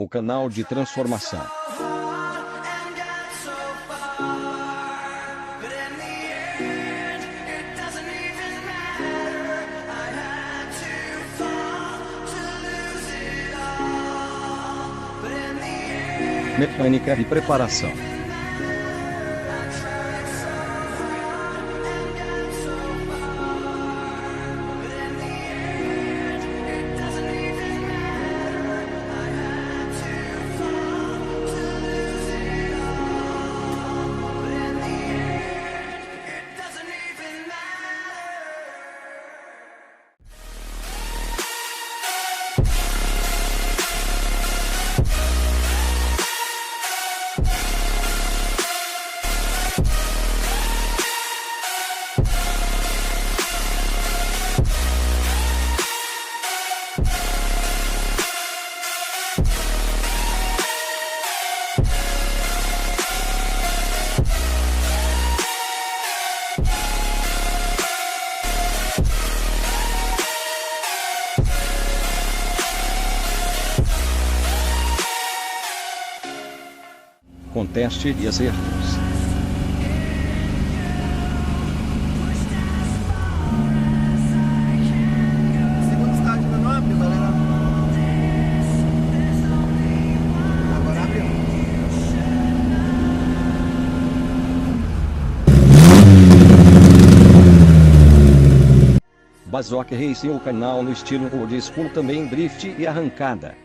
O canal de transformação. Mecânica e preparação. Com teste e acertos. Segundo estágio não abre, galera. Agora abriu. Bazooka Racing, o canal no estilo old school, também drift e arrancada.